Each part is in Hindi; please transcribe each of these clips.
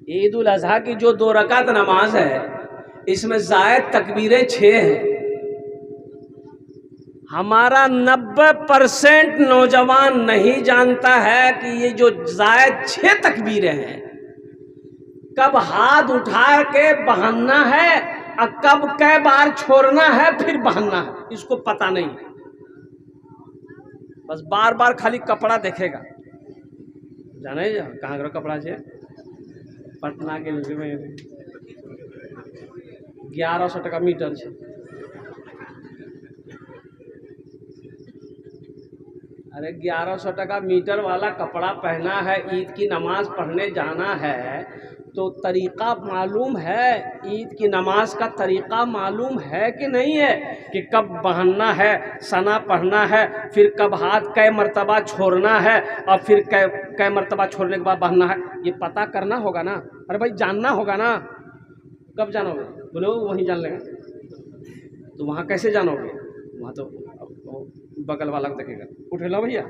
ईद उल अजहा की जो 2 रकात नमाज है, इसमें जायद तकबीरें 6 हैं। हमारा 90% नौजवान नहीं जानता है कि ये जो जायद 6 तकबीरें हैं, कब हाथ उठा के बहाना है और कब कई बार छोड़ना है फिर बहाना है, इसको पता नहीं। बस बार बार खाली कपड़ा देखेगा, जाने कहाँ करो कपड़ा से पटना के में 1100 टका मीटर है। अरे 1100 टका मीटर वाला कपड़ा पहना है, ईद की नमाज पढ़ने जाना है, तो तरीक़ा मालूम है? ईद की नमाज का तरीक़ा मालूम है कि नहीं है कि कब बहनना है, सना पढ़ना है, फिर कब हाथ कै मरतबा छोड़ना है और फिर कै मरतबा छोड़ने के बाद बहनना है, ये पता करना होगा ना। अरे भाई जानना होगा ना। कब जानोगे? बोले वहीं जान लेंगे। तो वहाँ कैसे जानोगे? वहाँ तो बगल वाला देखेगा, उठ लो भैया।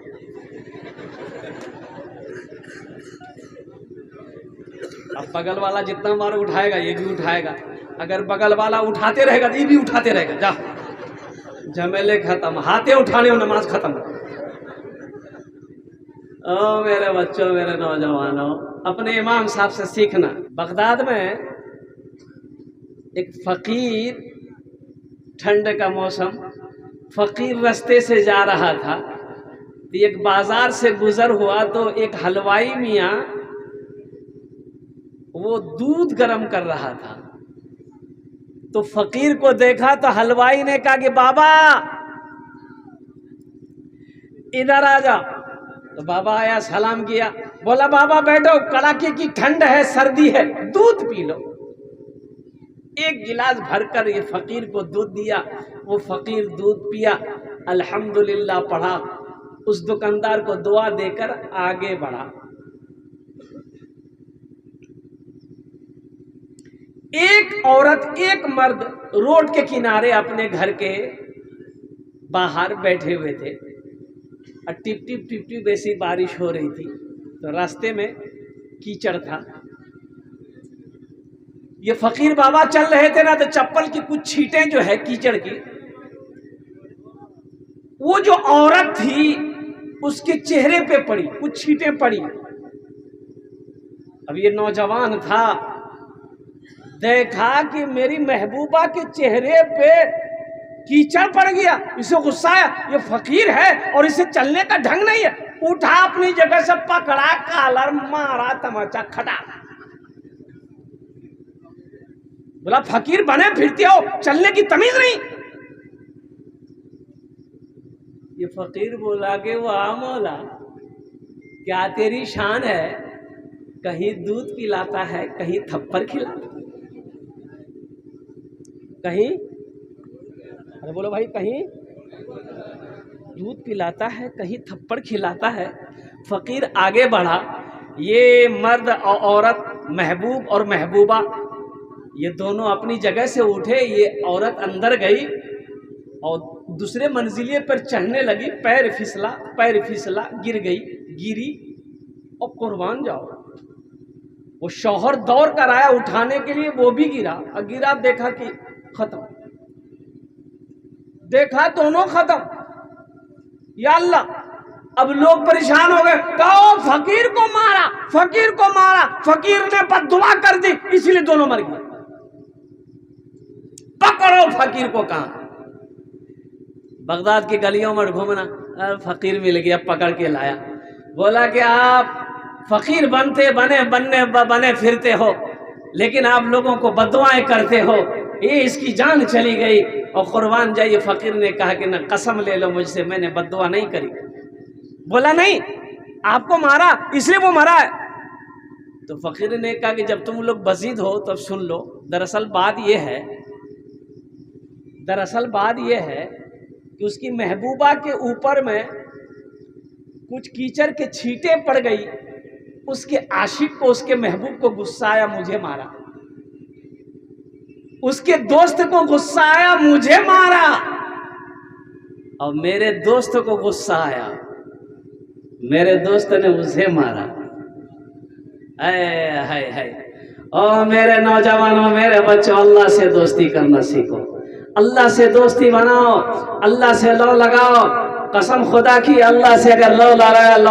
अब बगल वाला जितना बार उठाएगा ये भी उठाएगा, अगर बगल वाला उठाते रहेगा तो ये भी उठाते रहेगा। जा झमेले खत्म, हाथे उठाने में नमाज खत्म। ओ मेरे बच्चों, मेरे नौजवानों, अपने इमाम साहब से सीखना। बगदाद में एक फकीर, ठंड का मौसम, फकीर रास्ते से जा रहा था, तो एक बाजार से गुजर हुआ तो एक हलवाई मियाँ वो दूध गर्म कर रहा था। तो फकीर को देखा तो हलवाई ने कहा कि बाबा इधर आ जा। तो बाबा आया, सलाम किया, बोला बाबा बैठो, कड़ाके की ठंड है, सर्दी है, दूध पी लो। एक गिलास भरकर ये फकीर को दूध दिया। वो फकीर दूध पिया, अल्हम्दुलिल्लाह पढ़ा, उस दुकानदार को दुआ देकर आगे बढ़ा। एक औरत, एक मर्द रोड के किनारे अपने घर के बाहर बैठे हुए थे और टिप टिप टिप टिप ऐसी बारिश हो रही थी, तो रास्ते में कीचड़ था। ये फकीर बाबा चल रहे थे ना, तो चप्पल की कुछ छींटें जो है कीचड़ की, वो जो औरत थी उसके चेहरे पे पड़ी, कुछ छींटें पड़ी। अब ये नौजवान था, देखा कि मेरी महबूबा के चेहरे पे कीचड़ पड़ गया, इसे गुस्सा आया, ये फकीर है और इसे चलने का ढंग नहीं है। उठा, अपनी जगह से पकड़ा, कॉलर मारा, तमाचा खटा। बोला फकीर बने फिरते हो, चलने की तमीज नहीं। ये फकीर बोला कि वाह मौला, क्या तेरी शान है, कहीं दूध पिलाता है, कहीं थप्पड़ खिलाता, कहीं, अरे बोलो भाई, कहीं दूध पिलाता है, कहीं थप्पड़ खिलाता है। फकीर आगे बढ़ा। ये मर्द और औरत, महबूब और महबूबा, ये दोनों अपनी जगह से उठे। ये औरत अंदर गई और दूसरे मंजिले पर चढ़ने लगी, पैर फिसला, गिर गई, गिरी और कुर्बान जाओ। वो शौहर दौड़ कर आया उठाने के लिए, वो भी गिरा और गिरा, देखा कि खत्म, देखा दोनों खत्म। या अल्लाह, अब लोग परेशान हो गए, कहो फकीर को मारा, फकीर को मारा, फकीर ने बद्दुआ कर दी इसलिए दोनों मर गए। पकड़ो फकीर को। कहां? बगदाद की गलियों में घूमना, फकीर मिल गया, पकड़ के लाया। बोला कि आप फकीर बने फिरते हो, लेकिन आप लोगों को बद्दुआएं करते हो, ये इसकी जान चली गई और कुर्बान जाइए। फकीर ने कहा कि ना, कसम ले लो मुझसे, मैंने बद्दुआ नहीं करी। बोला नहीं, आपको मारा इसलिए वो मरा है। तो फकीर ने कहा कि जब तुम लोग बजीद हो तब सुन लो। दरअसल बात यह है कि उसकी महबूबा के ऊपर में कुछ कीचड़ के छींटे पड़ गई। उसके आशिक को, उसके महबूब को गुस्सा आया, मुझे मारा। उसके दोस्त को गुस्सा आया, मुझे मारा। और मेरे दोस्त को गुस्सा आया, मेरे दोस्त ने उसे मारा। हाय हाय हाय। और मेरे नौजवानों, मेरे बच्चों, अल्लाह से दोस्ती करना सीखो, अल्लाह से दोस्ती बनाओ, अल्लाह से लौ लगाओ। कसम खुदा की, अल्लाह से अगर लौ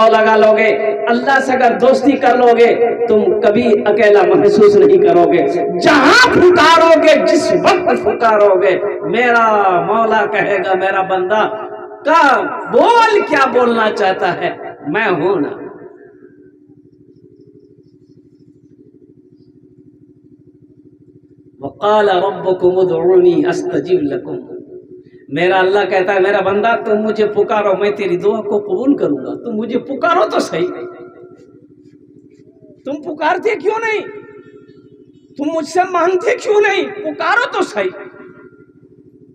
लगा लोगे, अल्लाह से अगर दोस्ती कर लोगे, तुम कभी अकेला महसूस नहीं करोगे। जहां पुकारोगे, जिस वक्त पुकारोगे, मेरा मौला कहेगा मेरा बंदा का बोल, क्या बोलना चाहता है, मैं हूं ना। वक़ाल रब्बुकुम उदऊनी अस्तजिब लकुम। मेरा अल्लाह कहता है मेरा बंदा तुम मुझे पुकारो, मैं तेरी दुआ को कबूल करूंगा। तुम मुझे पुकारो तो सही, तुम पुकारते क्यों नहीं, तुम मुझसे मांगते क्यों नहीं, पुकारो तो सही।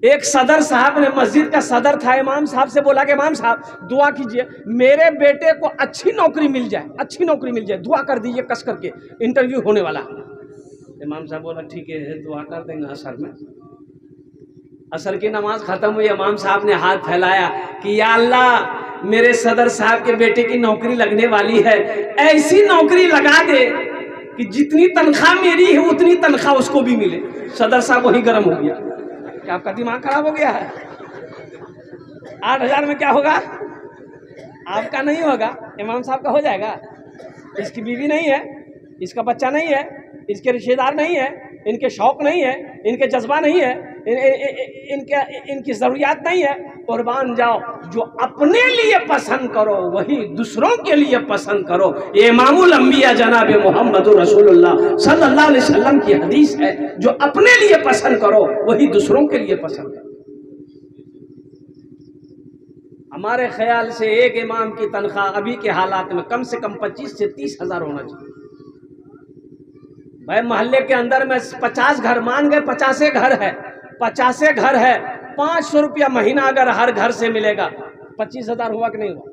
एक सदर साहब ने, मस्जिद का सदर था, इमाम साहब से बोला कि इमाम साहब दुआ कीजिए मेरे बेटे को अच्छी नौकरी मिल जाए, अच्छी नौकरी मिल जाए, दुआ कर दीजिए, कस करके इंटरव्यू होने वाला। इमाम साहब बोला ठीक है दुआ कर देंगे। असर में, असर की नमाज खत्म हुई, इमाम साहब ने हाथ फैलाया कि या अल्लाह मेरे सदर साहब के बेटे की नौकरी लगने वाली है, ऐसी नौकरी लगा दे कि जितनी तनख्वाह मेरी है उतनी तनख्वाह उसको भी मिले। सदर साहब वही गर्म हो गया। क्या आपका दिमाग खराब हो गया है? 8,000 में क्या होगा? आपका नहीं होगा, इमाम साहब का हो जाएगा। इसकी बीवी नहीं है, इसका बच्चा नहीं है, इसके रिश्तेदार नहीं है, इनके शौक नहीं है, इनके जज्बा नहीं है, इनकी ज़रूरियात नहीं है। कुर्बान जाओ, जो अपने लिए पसंद करो वही दूसरों के लिए पसंद करो। ये इमामुल अंबिया जनाब मोहम्मद रसूलुल्लाह सल्लल्लाहु अलैहि वसल्लम की हदीस है, जो अपने लिए पसंद करो वही दूसरों के लिए पसंद करो। हमारे ख्याल से एक इमाम की तनख्वाह अभी के हालात में कम से कम 25 से 30 हज़ार होना चाहिए। भाई मोहल्ले के अंदर में 50 घर, मान गए 50 घर है, 50 घर है, 500 रुपया महीना अगर हर घर से मिलेगा, 25,000 हुआ कि नहीं हुआ?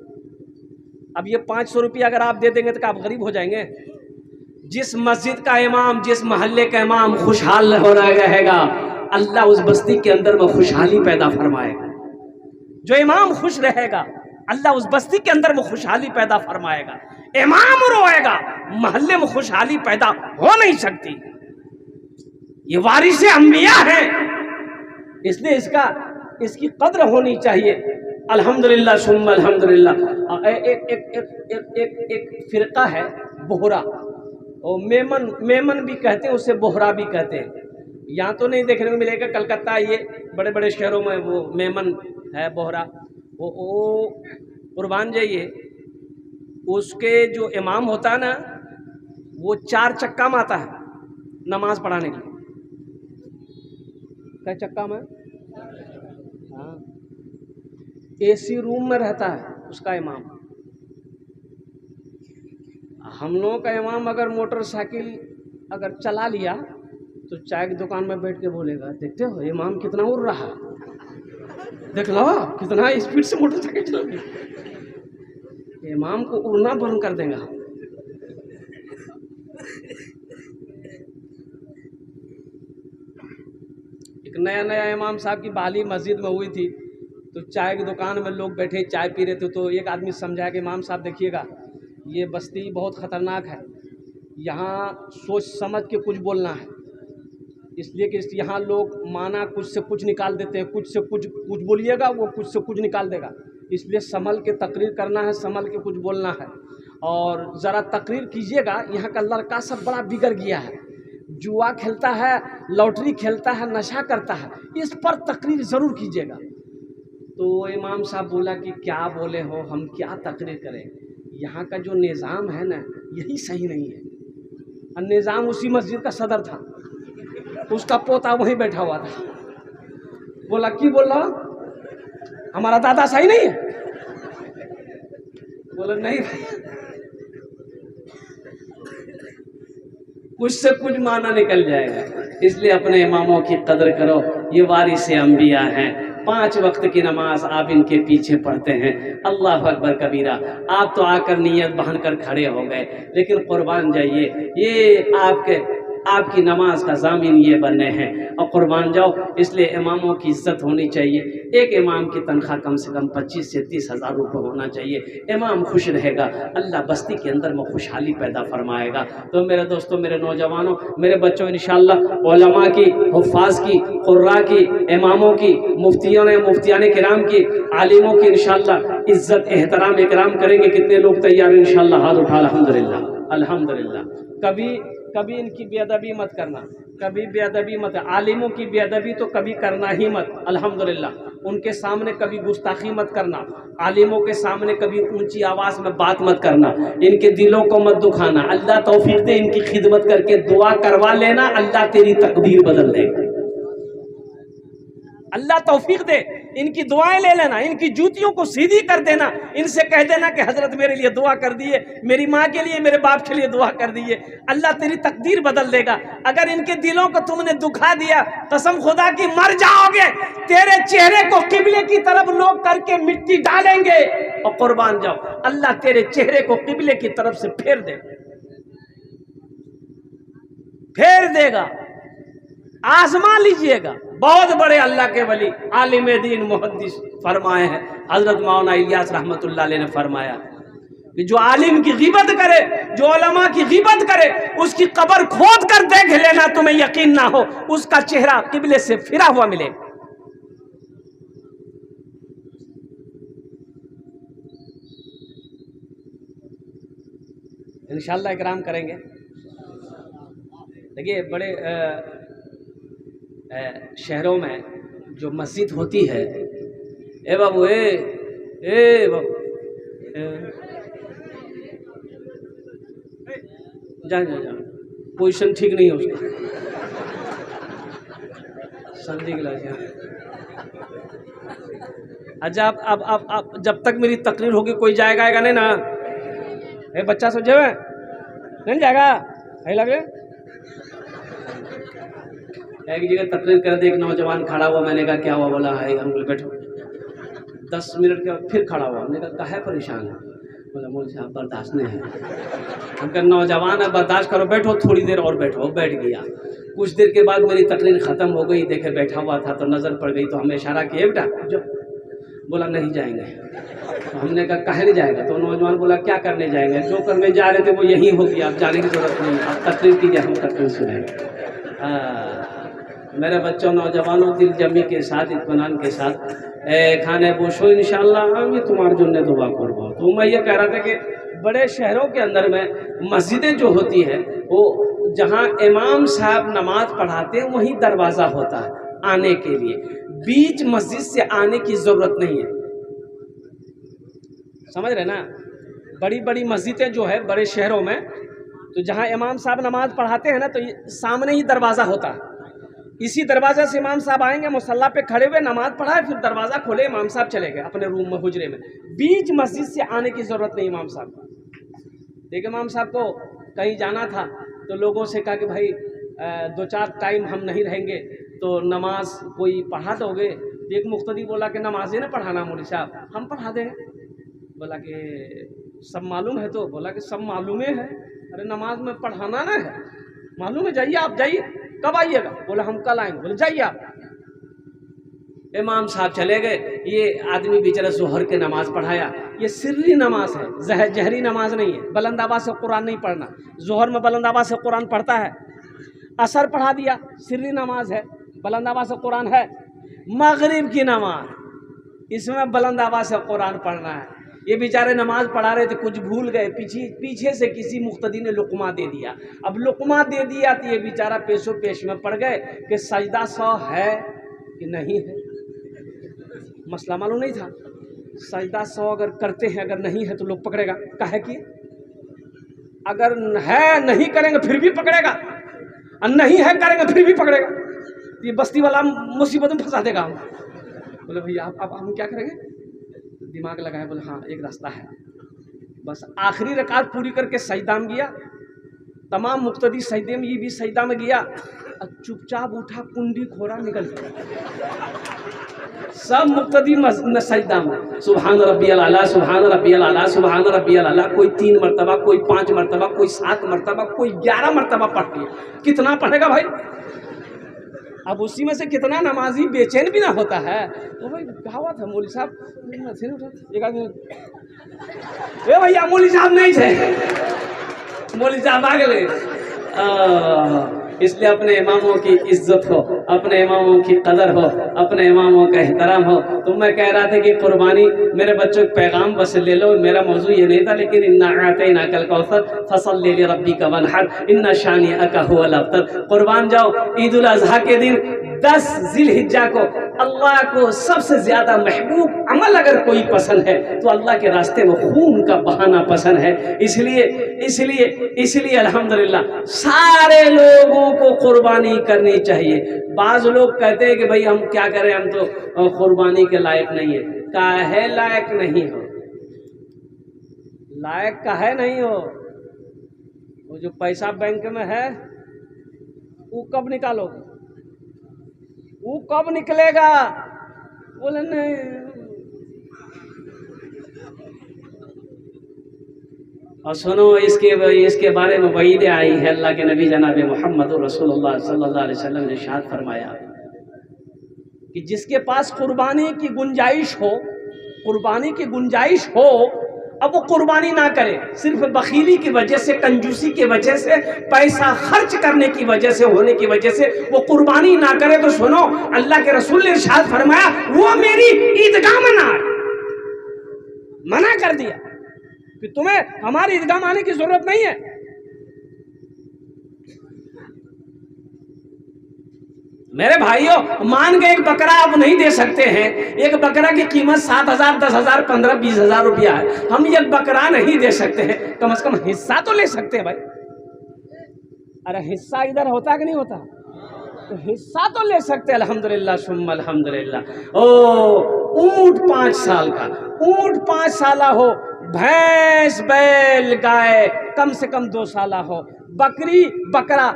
अब ये 500 रुपया अगर आप दे देंगे तो क्या आप गरीब हो जाएंगे? जिस मस्जिद का इमाम, जिस मोहल्ले का इमाम खुशहाल हो रहेगा, अल्लाह उस बस्ती के अंदर में खुशहाली पैदा फरमाएगा। जो इमाम खुश रहेगा, अल्लाह उस बस्ती के अंदर में खुशहाली पैदा फरमाएगा। इमाम रोएगा, मोहल्ले में खुशहाली पैदा हो नहीं सकती। ये वारिस अंबिया है, इसलिए इसकी कद्र होनी चाहिए। अल्हम्दुलिल्लाह सुम्मा अल्हम्दुलिल्लाह। एक फिरका है बोहरा, और मेमन भी कहते हैं, उसे बोहरा भी कहते हैं। यहाँ तो नहीं देखने को मिलेगा, कलकत्ता ये बड़े बड़े शहरों में वो मेमन है, बोहरा। वो कुर्बान जाइए, उसके जो इमाम होता है ना, वो 4 चक्का में आता है नमाज पढ़ाने के लिए। क्या चक्का में? हाँ, एसी रूम में रहता है उसका इमाम। हम लोगों का इमाम अगर मोटरसाइकिल अगर चला लिया तो चाय की दुकान में बैठ के बोलेगा, देखते हो इमाम कितना उड़ रहा है, देख लो कितना स्पीड से मोटरसाइकिल चल रही। इमाम को उड़ना बंद कर देगा। एक नया इमाम साहब की बहाली मस्जिद में हुई थी, तो चाय की दुकान में लोग बैठे चाय पी रहे थे, तो एक आदमी समझाया कि इमाम साहब देखिएगा ये बस्ती बहुत ख़तरनाक है, यहाँ सोच समझ के कुछ बोलना है, इसलिए कि यहाँ लोग माना कुछ से कुछ निकाल देते हैं, कुछ से कुछ बोलिएगा वो कुछ से कुछ निकाल देगा, इसलिए संभल के तकरीर करना है, संभल के कुछ बोलना है। और ज़रा तकरीर कीजिएगा, यहाँ का लड़का सब बड़ा बिगड़ गया है, जुआ खेलता है, लॉटरी खेलता है, नशा करता है, इस पर तकरीर ज़रूर कीजिएगा। तो इमाम साहब बोला कि क्या बोले हो, हम क्या तकरीर करें, यहाँ का जो निज़ाम है ना यही सही नहीं है। और निज़ाम उसी मस्जिद का सदर था, उसका पोता वहीं बैठा हुआ था। बोला कि बोल रहा हमारा दादा सही नहीं है? बोला नहीं भाई, कुछ से कुछ माना निकल जाएगा, इसलिए अपने इमामों की कदर करो। ये वारिस अंबिया हैं, 5 वक्त की नमाज आप इनके पीछे पढ़ते हैं। अल्लाह अकबर कबीरा। आप तो आकर नियत बहन कर खड़े हो गए, लेकिन कुर्बान जाइए, ये आपके आपकी नमाज का ज़ामिन ये बने हैं और कुर्बान जाओ। इसलिए इमामों की इज़्ज़त होनी चाहिए। एक इमाम की तनख्वाह कम से कम 25 से 30 हज़ार रुपये होना चाहिए। इमाम खुश रहेगा, अल्लाह बस्ती के अंदर में खुशहाली पैदा फरमाएगा। तो मेरे दोस्तों, मेरे नौजवानों, मेरे बच्चों, इंशाअल्लाह उलमा की, हुफ़्फ़ाज़ की, क़ुर्रा की, इमामों की, मुफ्तियान किराम की, आलिमों की इंशाअल्लाह इज़्ज़त एहतराम इकराम करेंगे। कितने लोग तैयार हैं इंशाअल्लाह? हाथ उठा। अल्हम्दुलिल्लाह, अल्हम्दुलिल्लाह। कभी इनकी बेअदबी मत करना, कभी बेअदबी मत। आलिमों की बेअदबी तो कभी करना ही मत, अल्हम्दुलिल्लाह। उनके सामने कभी गुस्ताखी मत करना, आलिमों के सामने कभी ऊंची आवाज़ में बात मत करना, इनके दिलों को मत दुखाना। अल्लाह तौफीक दे, इनकी खिदमत करके दुआ करवा लेना, अल्लाह तेरी तकदीर बदल देगा। अल्लाह तौफीक दे, इनकी दुआएं ले लेना, इनकी जूतियों को सीधी कर देना। इनसे कह देना कि हजरत मेरे लिए दुआ कर दिए, मेरी माँ के लिए, मेरे बाप के लिए दुआ कर दिए, अल्लाह तेरी तकदीर बदल देगा। अगर इनके दिलों को तुमने दुखा दिया, कसम खुदा की मर जाओगे। तेरे चेहरे को किबले की तरफ लोग करके मिट्टी डालेंगे और कुर्बान जाओ, अल्लाह तेरे चेहरे को किबले की तरफ से फेर देगा। आजमा लीजिएगा। बहुत बड़े अल्लाह के वली आलिम दीन मुहद्दिस फरमाए हैं, हजरत मौलाना इलियास रहमतुल्लाह अलैह ने फरमाया कि जो आलिम की गिबत करे, जो उलमा की गिबत करे, उसकी कब्र खोद कर देख लेना, तुम्हें यकीन ना हो उसका चेहरा किबले से फिरा हुआ मिले। इंशाअल्लाह इकराम करेंगे। देखिए, बड़े शहरों में जो मस्जिद होती है, ए बाबू, ए बाबू, जा पोजीशन ठीक नहीं है उसका, संधि गिलास। अच्छा, अब जब तक मेरी तकरीर होगी कोई जाएगा नहीं ना? ए बच्चा सब जाए नहीं जाएगा, है लगे। एक जगह तकरीर कर दी, एक नौजवान खड़ा हुआ, मैंने कहा क्या हुआ? बोला है अंकल बैठो। 10 मिनट के बाद फिर खड़ा हुआ, मैंने कहा काहे परेशान है? बोला मुझे साहब बर्दाश्त नहीं है। हम कहा नौजवान है, बर्दाश्त करो, बैठो थोड़ी देर और बैठो। बैठ गया। कुछ देर के बाद मेरी तकरीर ख़त्म हो गई, देखे बैठा हुआ था तो नज़र पड़ गई, तो हमें इशारा किया बेटा जो। बोला नहीं जाएंगे। तो हमने कहा काहे नहीं जाएगा? तो नौजवान बोला क्या करने जाएंगे? जो करने जा रहे थे वो यही हो गया, आप जाने की जरूरत नहीं, आप तकरीर कीजिए, हम तकरीर सुनेंगे। मेरे बच्चों, नौजवानों, दिल जमी के साथ, इत्मीनान के साथ खाने बोशो इंशाअल्लाह हम तुम्हारे जुन्ने दुआ करबो। तो मैं ये कह रहा था कि बड़े शहरों के अंदर में मस्जिदें जो होती है, वो जहाँ इमाम साहब नमाज पढ़ाते हैं वहीं दरवाज़ा होता है आने के लिए, बीच मस्जिद से आने की ज़रूरत नहीं है। समझ रहे ना? बड़ी बड़ी मस्जिदें जो है बड़े शहरों में, तो जहाँ इमाम साहब नमाज पढ़ाते हैं ना, तो सामने ही दरवाज़ा होता है। इसी दरवाज़ा से इमाम साहब आएंगे, मुसल्ला पे खड़े हुए नमाज पढ़ाए, फिर दरवाज़ा खोले, इमाम साहब चले गए अपने रूम में, हुजरे में। बीच मस्जिद से आने की ज़रूरत नहीं इमाम साहब को। देखिए, इमाम साहब को कहीं जाना था तो लोगों से कहा कि भाई 2-4 टाइम हम नहीं रहेंगे तो नमाज कोई पढ़ा दोगे? तो एक मुख्तदी बोला कि नमाज ही ना पढ़ाना मौलवी साहब, हम पढ़ा देंगे। बोला कि सब मालूम है? तो बोला कि सब मालूम है। अरे नमाज में पढ़ाना ना है, मालूम है, जाइए आप, जाइए। कब आइएगा? बोला हम कल आएंगे। बोले जाइए आप। इमाम साहब चले गए। ये आदमी बेचारा जोहर के नमाज पढ़ाया। ये सिर्री नमाज है, जहरी नमाज नहीं है। बुलंद आवाज़ से कुरान नहीं पढ़ना। जोहर में बुलंद आवाज़ से कुरान पढ़ता है। असर पढ़ा दिया, सिर्री नमाज है, बुलंद आवाज़ से कुरान है। मगरिब की नमाज, इसमें बुलंद आवाज़ से कुरान पढ़ना है। ये बेचारे नमाज पढ़ा रहे थे, कुछ भूल गए, पीछे से किसी मुख्तदी ने लुकमा दे दिया। अब लुकमा दे दिया तो ये बेचारा पेशो पेश में पड़ गए कि सजदा 100 है कि नहीं है। मसला मालूम नहीं था। सजदा 100 अगर करते हैं, अगर नहीं है तो लोग पकड़ेगा, काहे कि अगर है नहीं करेंगे फिर भी पकड़ेगा, और नहीं है करेंगे फिर भी पकड़ेगा। ये बस्ती वाला मुसीबत में फंसा देगा हम। बोले भैया अब हम क्या करेंगे? दिमाग लगाए, बोले हाँ एक रास्ता है। बस आखिरी रकात पूरी करके सजदा में गया। तमाम मुक्तदी सजदे में, ये भी सजदा में गया। और चुपचाप उठा, कुंडी खोरा, निकल गया। सब मुक्तदी सजदा में सुभान रब्बियल आला, सुभान रब्बियल आला, सुभान रब्बियल आला। कोई 3 मरतबा, कोई 5 मरतबा, कोई 7 मरतबा, कोई 11 मरतबा पढ़ लिया। कितना पढ़ेगा भाई? अब उसी में से कितना नमाजी बेचैन भी ना होता है। तो भाई कहावत है, मौली साहब एक आदमी, ए भैया मौली साहब नहीं थे, मौली साहब आ गए। इसलिए अपने इमामों की इज्जत हो, अपने इमामों की कदर हो, अपने इमामों का एहतराम हो। तो मैं कह रहा था कि कुर्बानी, मेरे बच्चों का पैगाम बस ले लो, मेरा मौजू ये नहीं था, लेकिन इन्ना आतैना कल कौसर फसल्लि लिरब्बिका वनहर इन्ना शानिअका हुवल अब्तर। कुर्बान जाओ। ईद उल अज़हा के दिन 10 जिलहिज्जा को अल्लाह को सबसे ज्यादा महबूब अमल अगर कोई पसंद है तो अल्लाह के रास्ते में खून का बहाना पसंद है। इसलिए अल्हम्दुलिल्लाह सारे लोगों को कुर्बानी करनी चाहिए। बाज लोग कहते हैं कि भाई हम क्या करें, हम तो कुर्बानी के लायक नहीं है। काहे लायक नहीं हो? लायक काहे नहीं हो? वो जो पैसा बैंक में है वो कब निकालोगे? वो कब निकलेगा? बोले नहीं। और सुनो, इसके बारे में वईद आई है। अल्लाह के नबी जनाब मोहम्मद रसूलुल्लाह सल्लल्लाहु अलैहि वसल्लम ने इरशाद फरमाया कि जिसके पास कुर्बानी की गुंजाइश हो, अब वो कुर्बानी ना करे। सिर्फ बखीली की वजह से, कंजूसी की वजह से, पैसा खर्च करने की वजह से, होने की वजह से वो कुर्बानी ना करे। तो सुनो, अल्लाह के रसूल ने इरशाद फरमाया वो मेरी ईदगाह में ना आए। मना कर दिया कि तुम्हें हमारी ईदगाह में आने की जरूरत नहीं है। मेरे भाइयों, मान के एक बकरा आप नहीं दे सकते हैं। एक बकरा की कीमत 7,000, 10,000, 15,000, 20,000 रुपया है। हम एक बकरा नहीं दे सकते हैं, कम से कम हिस्सा तो ले सकते हैं भाई। अरे हिस्सा इधर होता कि नहीं होता? तो हिस्सा तो ले सकते हैं। अल्हम्दुलिल्लाह सुम्मा अल्हम्दुलिल्लाह। ऊंट 5 साल का, ऊंट 5 साल हो, भैंस बैल गाय कम से कम 2 साल हो, बकरी बकरा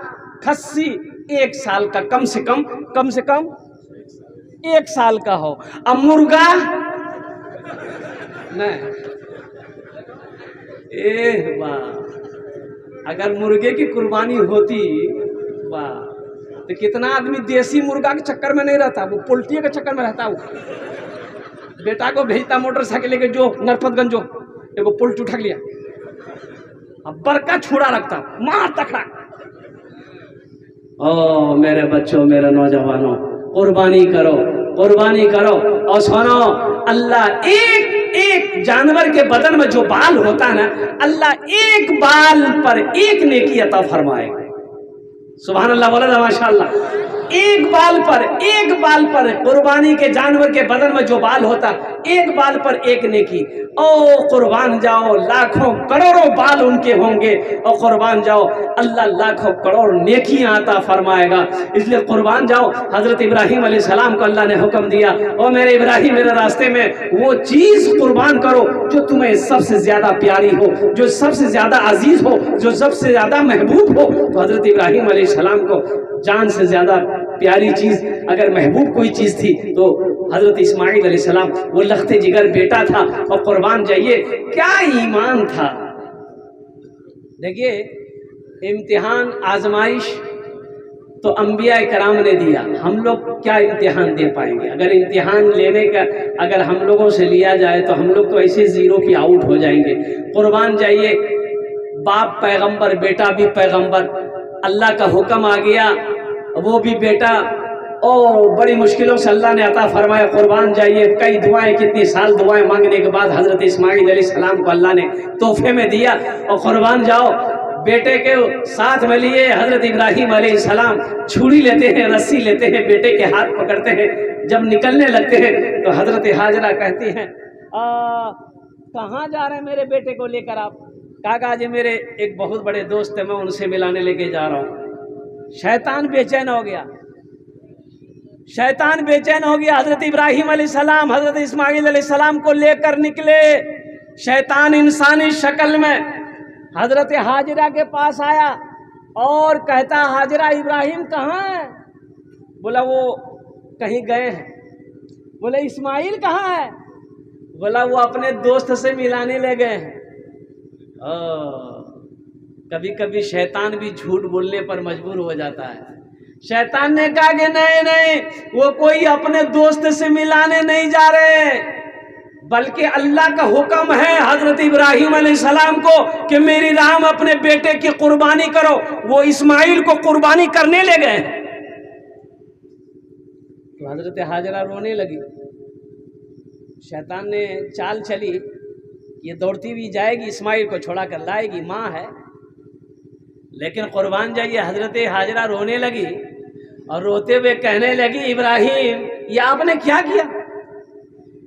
खस्सी 1 साल का, कम से कम 1 साल का हो। अब मुर्गा नहीं, वाह, अगर मुर्गे की कुर्बानी होती वाह, तो कितना आदमी देसी मुर्गा के चक्कर में नहीं रहता, वो पोल्ट्री के चक्कर में रहता। वो बेटा को भेजता मोटरसाइकिल लेके, जो नरपतगंज जो एगो पोल्ट्री उठा लिया, अब बड़का छुरा रखता, मार तकड़ा। ओ मेरे बच्चों, मेरे नौजवानों, कुर्बानी करो, कुर्बानी करो। और सुनो, अल्लाह एक जानवर के बदन में जो बाल होता है ना, अल्लाह एक बाल पर एक नेकी अता फरमाएगा। सुभान अल्लाह, बोला माशाअल्लाह। एक बाल पर कुर्बानी के जानवर के बदन में जो बाल होता, एक बाल पर एक नेकी। ओ कुर्बान जाओ, लाखों करोड़ों बाल उनके होंगे, और कुर्बान जाओ, अल्लाह लाखों करोड़ नेकियां अता फरमाएगा। इसलिए कुर्बान जाओ। हजरत इब्राहिम अलैहिस्सलाम को अल्लाह ने हुक्म दिया, ओ मेरे इब्राहिम, मेरे रास्ते में वो चीज कुर्बान करो जो तुम्हें सबसे ज्यादा प्यारी हो, जो सबसे ज्यादा अजीज हो, जो सबसे ज्यादा महबूब हो। तो हजरत इब्राहिम अलैहिस्सलाम को जान से ज्यादा प्यारी चीज, अगर महबूब कोई चीज थी तो हजरत इस्माइल अलैहिस्सलाम, वो लख्ते जिगर बेटा था। और कुर्बान जाइए, क्या ईमान था। देखिए, इम्तिहान आजमाइश तो अंबिया कराम ने दिया, हम लोग क्या इम्तिहान दे पाएंगे? अगर इम्तिहान लेने का अगर हम लोगों से लिया जाए तो हम लोग तो ऐसे जीरो की आउट हो जाएंगे। कुर्बान जाइए, बाप पैगंबर, बेटा भी पैगंबर, अल्लाह का हुक्म आ गया, वो भी बेटा, और बड़ी मुश्किलों से अल्लाह ने अता फरमाया। कुर्बान जाइए, कई दुआएं, कितनी साल दुआएं मांगने के बाद हजरत इस्माइल अलैहिस्सलाम को अल्लाह ने तोहफे में दिया। और कुर्बान जाओ, बेटे के साथ में लिए हजरत इब्राहिम अलैहिस्सलाम छुरी लेते हैं, रस्सी लेते हैं, बेटे के हाथ पकड़ते हैं। जब निकलने लगते हैं तो हजरत हाजरा कहती हैं, कहाँ जा रहे हैं मेरे बेटे को लेकर आप? कहा जी मेरे एक बहुत बड़े दोस्त है, मैं उनसे मिलाने लेके जा रहा हूँ। शैतान बेचैन हो गया, शैतान बेचैन हो गया। हजरत इब्राहिम अलैहिस्सलाम हजरत इस्माइल अलैहिस्सलाम को लेकर निकले। शैतान इंसानी शक्ल में हजरत हाजरा के पास आया, और कहता हाजरा इब्राहिम कहाँ है? बोला वो कहीं गए हैं। बोले इस्माइल कहाँ है? बोला वो अपने दोस्त से मिलाने ले गए हैं। कभी कभी शैतान भी झूठ बोलने पर मजबूर हो जाता है। शैतान ने कहा कि नहीं नहीं, वो कोई अपने दोस्त से मिलाने नहीं जा रहे, बल्कि अल्लाह का हुक्म है हजरत इब्राहिम अलैहिस्सलाम को कि मेरी राम अपने बेटे की कुर्बानी करो। वो इस्माइल को कुर्बानी करने ले गए। तो हजरत हाजरा रोने लगी। शैतान ने चाल चली, ये दौड़ती भी जाएगी, इस्माइल को छोड़ा कर लाएगी, माँ है। लेकिन कुर्बान जाइए, हजरत हाजरा रोने लगी और रोते हुए कहने लगी इब्राहिम ये आपने क्या किया?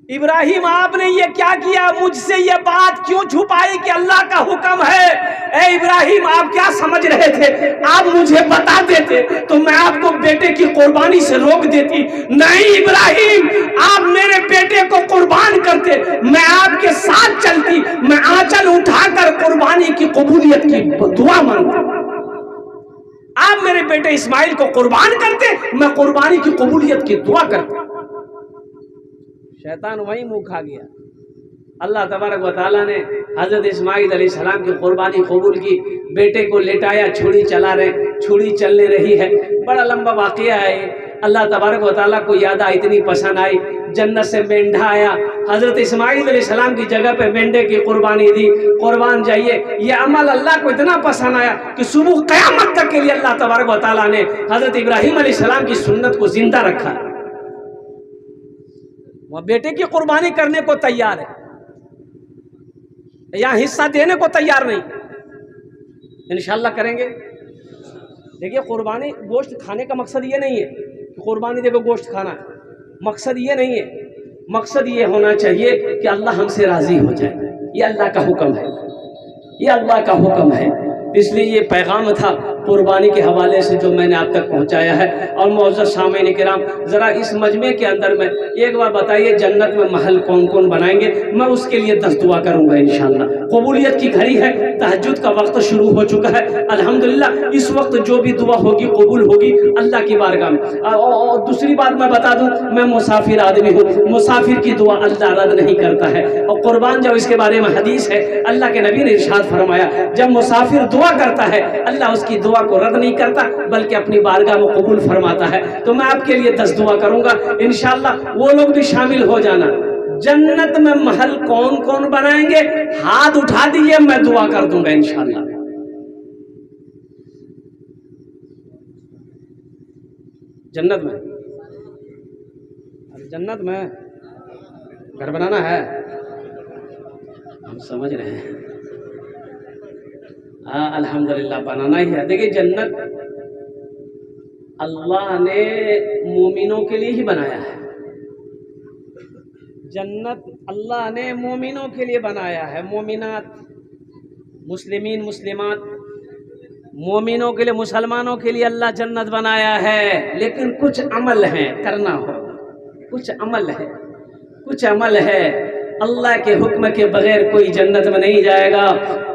इब्राहिम आपने ये क्या किया? मुझसे ये बात क्यों छुपाई कि अल्लाह का हुक्म है? ए इब्राहिम आप क्या समझ रहे थे? आप मुझे बता देते तो मैं आपको बेटे की कुर्बानी से रोक देती। नहीं इब्राहिम, आप मेरे बेटे को कुर्बान करते, मैं आपके साथ चलती, मैं आंचल उठाकर कुर्बानी की कबूलियत की दुआ मांगता। आप मेरे बेटे इस्माइल को कुर्बान करते, मैं कुर्बानी की कबूलियत की दुआ करता। शैतान वहीं मुंह खा गया। अल्लाह तबारक व तआला ने हजरत इस्माइल अलैहिस्सलाम की कुर्बानी कबूल की। बेटे को लेटाया, छुरी चला रहे, छुरी चलने रही है। बड़ा लंबा वाकया है। अल्लाह तबारक व तआला को याद आई, इतनी पसंद आई। जन्नत से मेंढा आया, हजरत इस्माइल अलैहिस्सलाम की जगह पे मेंढे की कुर्बानी दी। कुर्बान जाइए, ये अमल अल्लाह को इतना पसंद आया कि सुबह क़यामत तक के लिए अल्लाह तबारक व तआला ने हजरत इब्राहिम अलैहिस्सलाम की सुन्नत को जिंदा रखा। वह बेटे की कुर्बानी करने को तैयार है, यहाँ हिस्सा देने को तैयार नहीं। इंशाल्लाह करेंगे। देखिए कुर्बानी गोश्त खाने का मकसद ये नहीं है कि कुर्बानी देखो गोश्त खाना है, मकसद ये नहीं है। मकसद ये होना चाहिए कि अल्लाह हमसे राजी हो जाए। ये अल्लाह का हुक्म है, ये अल्लाह का हुक्म है। इसलिए ये पैगाम था कुर्बानी के हवाले से जो मैंने आप तक पहुंचाया है। और मौजूद सामईन किराम, ज़रा इस मजमे के अंदर में एक बार बताइए जन्नत में महल कौन कौन बनाएंगे? मैं उसके लिए 10 दुआ करूंगा इंशाअल्लाह। कबूलियत की घड़ी है, तहज्जुद का वक्त शुरू हो चुका है। अल्हम्दुलिल्लाह इस वक्त जो भी दुआ होगी कबूल होगी अल्लाह की बारगाह में। और दूसरी बात मैं बता दूं, मैं मुसाफिर आदमी हूँ, मुसाफिर की दुआ अल्लाह रद्द नहीं करता है। और कुर्बान जाओ, इसके बारे में हदीस है, अल्लाह के नबी ने इरशाद फरमाया जब मुसाफिर दुआ करता है अल्लाह उसकी दुआ को रद्द नहीं करता बल्कि अपनी बारगाह में कबूल फरमाता है। तो मैं आपके लिए 10 दुआ करूंगा इंशाअल्लाह, वो लोग भी शामिल हो जाना। जन्नत में महल कौन कौन बनाएंगे? हाथ उठा दीजिए, मैं दुआ कर दूंगा इंशाअल्लाह। जन्नत में, जन्नत में घर बनाना है, हम समझ रहे हैं। हाँ अल्हम्दुलिल्लाह बनाना ही है। देखिए जन्नत अल्लाह ने मोमिनों के लिए ही बनाया है। जन्नत अल्लाह ने मोमिनों के लिए बनाया है। मोमिनात, मुस्लिमीन, मुस्लिमात, मोमिनों के लिए, मुसलमानों के लिए अल्लाह जन्नत बनाया है। लेकिन कुछ अमल है करना हो, कुछ अमल है, कुछ अमल है। अल्लाह के हुक्म के बगैर कोई जन्नत में नहीं जाएगा।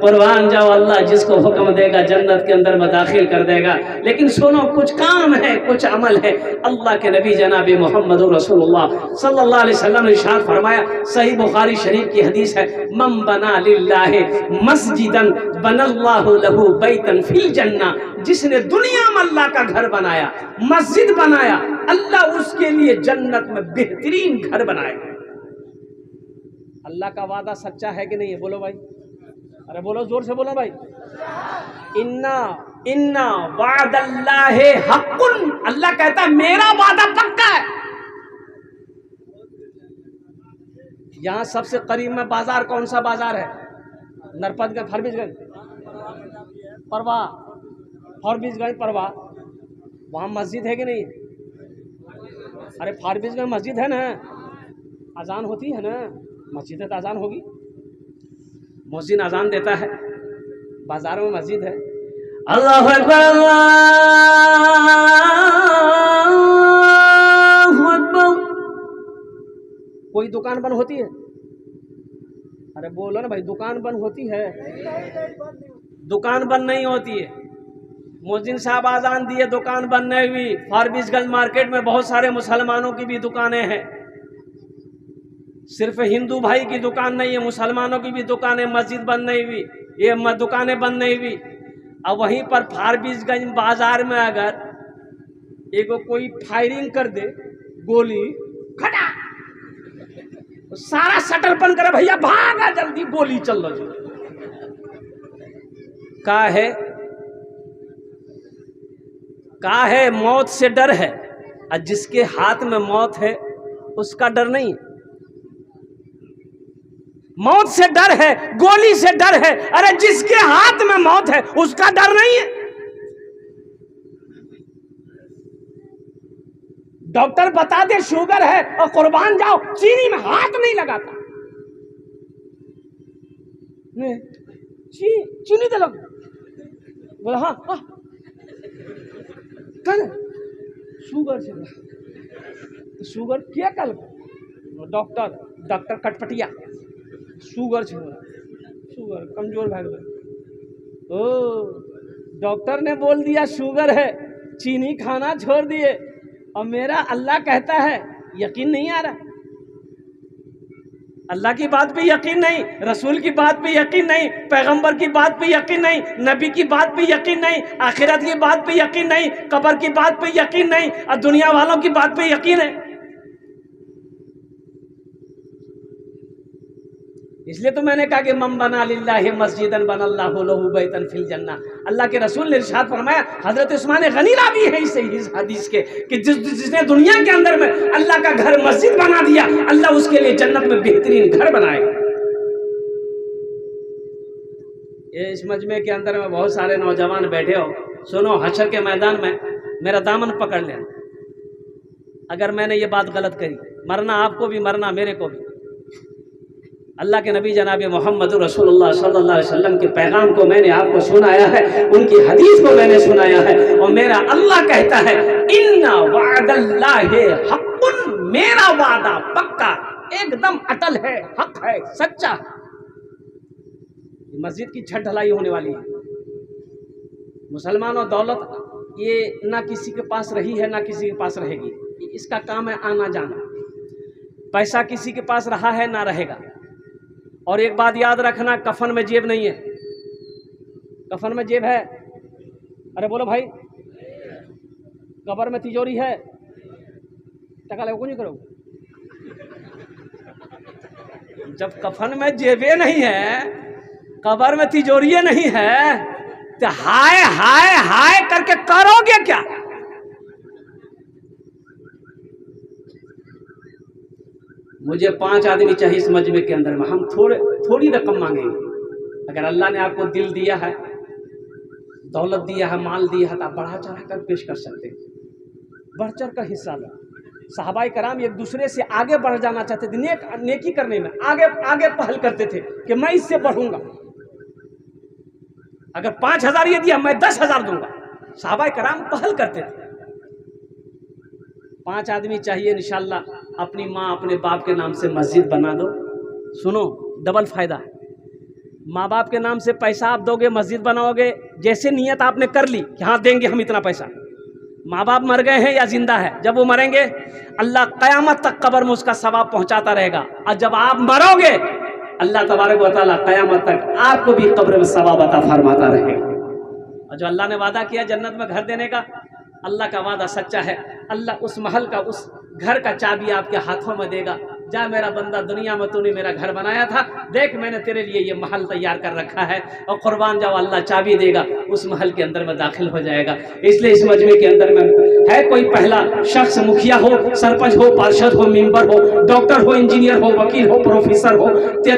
कुर्बान जाओ, अल्लाह जिसको हुक्म देगा जन्नत के अंदर में दाखिल कर देगा। लेकिन सुनो, कुछ काम है, कुछ अमल है। अल्लाह के नबी जनाब मोहम्मद रसूलुल्लाह सल्लल्लाहु अलैहि वसल्लम ने इरशाद फरमाया, सही बुखारी शरीफ की हदीस है, मन बना लिल्लाहि मस्जिदन बनल्लाहु लहू बैतन फिल जन्ना। जिसने दुनिया में अल्लाह का घर बनाया, मस्जिद बनाया, अल्लाह उसके लिए जन्नत में बेहतरीन घर बनाएगा। अल्लाह का वादा सच्चा है कि नहीं है? बोलो भाई, अरे बोलो, जोर से बोलो भाई। इन्ना इन्ना वादल्लाहि हक़्क़ुन, अल्लाह कहता है मेरा वादा पक्का है। यहाँ सबसे करीब में बाजार कौन सा बाजार है? नरपतगंज, फारबिसगंज, परवा, फारबिसगंज, परवा, वहाँ मस्जिद है कि नहीं? अरे फारबिसगंज मस्जिद है ना, अजान होती है ना, मस्जिद है तो अजान होगी। मुअज्जिन अजान देता है, बाजारों में मस्जिद है। अल्लाहु अकबर, अल्लाहु अकबर। कोई दुकान बंद होती है? अरे बोलो ना भाई, दुकान बंद होती है? दुकान बंद नहीं होती है। मुअज्जिन साहब आज़ान दिए, दुकान बंद नहीं हुई। फारबिसगंज मार्केट में बहुत सारे मुसलमानों की भी दुकानें हैं, सिर्फ हिंदू भाई की दुकान नहीं है, मुसलमानों की भी दुकानें। मस्जिद बंद नहीं हुई, ये दुकानें बंद नहीं हुई। अब वहीं पर फारबिसगंज बाजार में अगर एगो कोई फायरिंग कर दे, गोली खड़ा, तो सारा शटर बंद करे, भैया भागा जल्दी, गोली चल रही का है मौत से डर है, और जिसके हाथ में मौत है उसका डर नहीं। मौत से डर है, गोली से डर है, अरे जिसके हाथ में मौत है उसका डर नहीं है। डॉक्टर बता दे शुगर है और कुर्बान जाओ, चीनी में हाथ नहीं लगाता। चीनी तो लग बोला, हाँ कल शुगर से, शुगर क्या कल डॉक्टर कटपटिया शुगर से, शुगर कमजोर भाग गए। ओ डॉक्टर ने बोल दिया शुगर है, चीनी खाना छोड़ दिए, और मेरा अल्लाह कहता है यकीन नहीं आ रहा। अल्लाह की बात पे यकीन नहीं, रसूल की बात पे यकीन नहीं, पैगंबर की बात पे यकीन नहीं, नबी की बात पे यकीन नहीं, आखिरत की बात पे यकीन नहीं, कब्र की बात पे यकीन नहीं, और दुनिया वालों की बात पे यकीन है। इसलिए तो मैंने कहा कि मम बना लिल्लाहि मस्जिदन बनल्लाहु लहु बैतन फिल जन्नह। अल्लाह के रसूल ने इरशाद फरमाया, हजरत उस्मान गनी रावी है इस हदीस के, कि जिसने दुनिया के अंदर में अल्लाह का घर मस्जिद बना दिया, अल्लाह उसके लिए जन्नत में बेहतरीन घर बनाएगा। ये इस मजमे के अंदर में बहुत सारे नौजवान बैठे हो, सुनो, हशर के मैदान में मेरा दामन पकड़ लेना। अगर मैंने ये बात गलत करी, मरना आपको भी, मरना मेरे को भी। अल्लाह के नबी जनाब मोहम्मद रसूलुल्लाह सल्लल्लाहु अलैहि वसल्लम के पैगाम को मैंने आपको सुनाया है, उनकी हदीस को मैंने सुनाया है, और मेरा अल्लाह कहता है इन्ना वादल्लाहि हक़्क़ुन, मेरा वादा पक्का, एकदम अटल है, हक है, सच्चा। मस्जिद की छत ढलाई होने वाली है। मुसलमानों, दौलत ये ना किसी के पास रही है ना किसी के पास रहेगी, इसका काम है आना जाना। पैसा किसी के पास रहा है ना रहेगा। और एक बात याद रखना, कफन में जेब नहीं है। कफन में जेब है, अरे बोलो भाई, कब्र में तिजोरी है, टका लगो नहीं करो। जब कफन में जेबें नहीं है, कब्र में तिजोरी नहीं है, तो हाय हाय हाय करके करोगे क्या? मुझे 5 आदमी चाहिए इस मजमे के अंदर में, हम थोड़ी रकम मांगेंगे। अगर अल्लाह ने आपको दिल दिया है, दौलत दिया है, माल दिया है, तो आप बढ़ा चढ़ा कर पेश कर सकते हैं, बढ़ चढ़ कर हिस्सा लो। सहाबाए कराम एक दूसरे से आगे बढ़ जाना चाहते थे, नेकी करने में आगे पहल करते थे कि मैं इससे बढ़ूंगा। अगर 5000 ये दिया, मैं 10,000 दूंगा। सहाबाए कराम पहल करते थे। 5 आदमी चाहिए इंशाल्लाह। अपनी माँ अपने बाप के नाम से मस्जिद बना दो। सुनो, डबल फायदा। माँ बाप के नाम से पैसा आप दोगे, मस्जिद बनाओगे, जैसे नियत आपने कर ली कि हाँ देंगे हम इतना पैसा, माँ बाप मर गए हैं या जिंदा है, जब वो मरेंगे अल्लाह क़यामत तक कब्र में उसका सवाब पहुंचाता रहेगा। और जब आप मरोगे अल्लाह तबारक व तआला क़यामत तक आपको भी कब्र में सवाब अता फरमाता रहेगा। और जो अल्लाह ने वादा किया जन्नत में घर देने का, अल्लाह का वादा सच्चा है। अल्लाह उस महल का, उस घर का चाबी आपके हाथों में देगा। जा मेरा बंदा, दुनिया में तूने मेरा घर बनाया था, देख मैंने तेरे लिए ये महल तैयार कर रखा है, और कुर्बान जाओ, अल्लाह चाबी देगा, उस महल के अंदर में दाखिल हो जाएगा। इसलिए इस मजमे के अंदर में है कोई पहला शख्स, मुखिया हो, सरपंच हो, पार्षद हो, मेंबर हो, डॉक्टर हो, इंजीनियर हो, वकील हो, प्रोफेसर हो,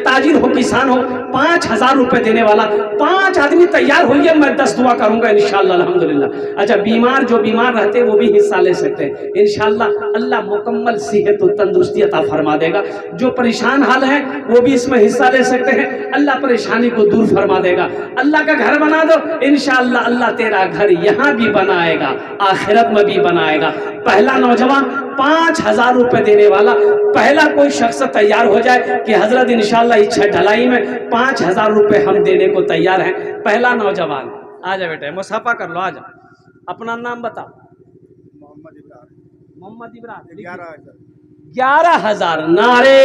ताजिर हो, किसान हो, 5000 रुपए देने वाला 5 आदमी तैयार होइए, मैं 10 दुआ करूंगा इंशाअल्लाह अल्हम्दुलिल्लाह। अच्छा, बीमार जो बीमार रहते हैं वो भी हिस्सा ले सकते हैं इंशाअल्लाह। अल्लाह मुकम्मल सेहत और तंदुरुस्ती अता फरमा देगा। जो परेशान हाल है वो भी इसमें हिस्सा ले सकते हैं, अल्लाह परेशानी को दूर फरमा देगा। अल्लाह का घर बना दो इंशाअल्लाह, अल्लाह तेरा घर यहाँ भी बनाएगा, आखिरत में भी बनाएगा। पहला नौजवान 5000 रुपए देने वाला पहला कोई शख्स तैयार हो जाए कि हजरत इंशाअल्लाह इस छत ढलाई में 5000 रुपए हम देने को तैयार हैं। पहला नौजवान आ जा बेटा, मुसाफा कर लो, आ जा। अपना नाम बताओ। मोहम्मद इब्राहिम। मोहम्मद इब्राहिम। 11,000। 11,000। नारे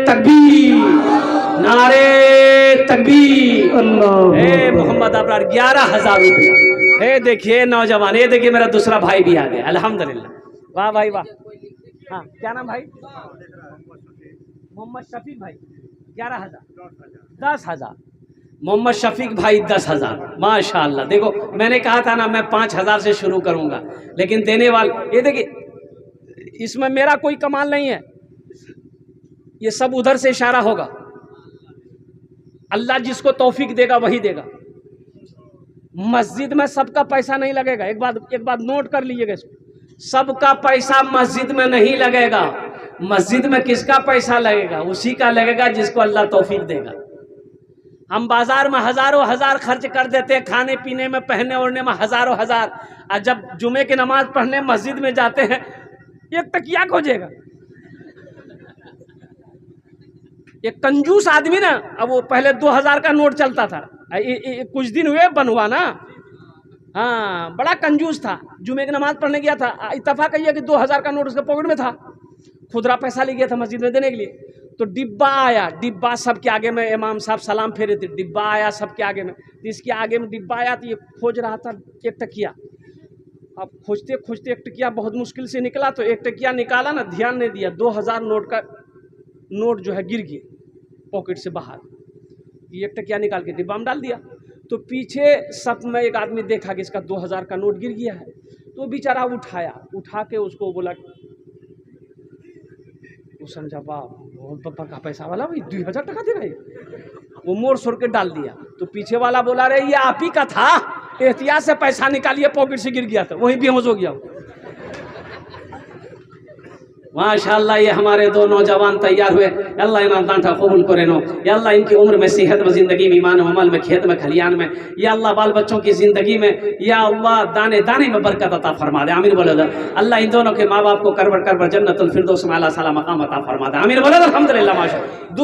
तकबीर, नारे तकबीर। हे मोहम्मद अबरार 11,000 रुपया। हे देखिए नौजवान, ये देखिए मेरा दूसरा भाई भी आ गया, अल्हम्दुलिल्लाह। वाह भाई वाह। हाँ क्या नाम भाई? मोहम्मद शफीक भाई 11,000। 10,000। मोहम्मद शफीक भाई 10,000। माशाअल्लाह। देखो मैंने कहा था ना मैं 5,000 से शुरू करूंगा, लेकिन देने वाले ये देखिए, इसमें मेरा कोई कमाल नहीं है, ये सब उधर से इशारा होगा। अल्लाह जिसको तौफीक देगा वही देगा। मस्जिद में सबका पैसा नहीं लगेगा, एक बात नोट कर लीजिएगा इसको। सबका पैसा मस्जिद में नहीं लगेगा। मस्जिद में किसका पैसा लगेगा? उसी का लगेगा जिसको अल्लाह तौफीक देगा। हम बाजार में हजारों हजार खर्च कर देते हैं, खाने पीने में, पहनने ओढ़ने में हजारों हजार, और जब जुमे की नमाज पढ़ने मस्जिद में जाते हैं एक तकिया खोजेगा। एक कंजूस आदमी ना, अब वो पहले 2,000 का नोट चलता था, कुछ दिन हुए बनवा ना, हाँ बड़ा कंजूस था। जुमे की नमाज पढ़ने गया था, इत्तफाक कहिए कि 2,000 का नोट उसके पॉकेट में था, खुदरा पैसा ले गया था मस्जिद में देने के लिए। तो डिब्बा आया, डिब्बा सबके आगे में, इमाम साहब सलाम फेरे थे, डिब्बा आया सबके आगे में, तो इसके आगे में डिब्बा आया, तो ये खोज रहा था एक टकिया। अब खोजते खोजते एक टकिया बहुत मुश्किल से निकला, तो एक टकिया निकाला ना, ध्यान नहीं दिया, 2,000 नोट का नोट जो है गिर गया पॉकेट से बाहर। ये एक टकिया निकाल के डिब्बा में डाल दिया। तो पीछे सब में एक आदमी देखा कि इसका 2,000 का नोट गिर गया है, तो बेचारा उठाया, उठा के उसको बोला, वो समझा बाप बहुत पप्पा का पैसा वाला भाई 2,000 टका दे रहे, वो मोड़ सोड़ के डाल दिया। तो पीछे वाला बोला, रे ये आप ही का था, एहतियात से पैसा निकालिए, पॉकेट से गिर गया था, वहीं बेहोश हो गया। माशाअल्लाह ये हमारे दो नौजवान तैयार हुए, अल्लाह इनाम दांठा कबूल करे नो। या अल्लाह इनकी उम्र में, सेहत में, ज़िंदगी में, ईमान अमल में, खेत में, खलियान में, या अल्लाह बाल बच्चों की ज़िंदगी में, या अल्लाह दाने दाने में बरकत अता फरमा दे। आमीन बोलो। अल्लाह इन दोनों के माँ बाप को करवर करवर जन्नतुल फिरदौस में आला साला मकाम अता फरमा दे। आमीन बोलो अल्हम्दुलिल्लाह। माशाअल्लाह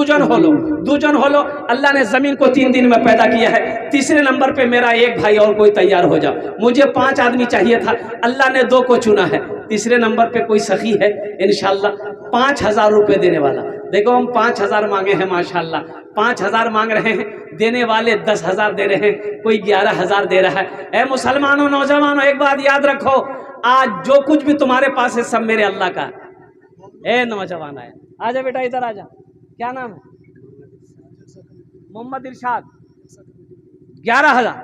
दूजन हो लो। अल्लाह ने ज़मीन को 3 दिन में पैदा किया है। तीसरे नंबर पर मेरा एक भाई और कोई तैयार हो जाओ। मुझे 5 आदमी चाहिए था, अल्लाह ने 2 को चुना है। तीसरे नंबर पे कोई सखी है इंशाल्लाह 5,000 रुपये देने वाला। देखो हम 5,000 मांगे हैं, माशाल्लाह 5,000 मांग रहे हैं, देने वाले 10,000 दे रहे हैं, कोई 11,000 दे रहा है। ए मुसलमानों, नौजवानों, एक बात याद रखो, आज जो कुछ भी तुम्हारे पास है सब मेरे अल्लाह का। ए नौजवान आया, आजा बेटा इधर आजा, क्या नाम है? मोहम्मद इरशाद। 11,000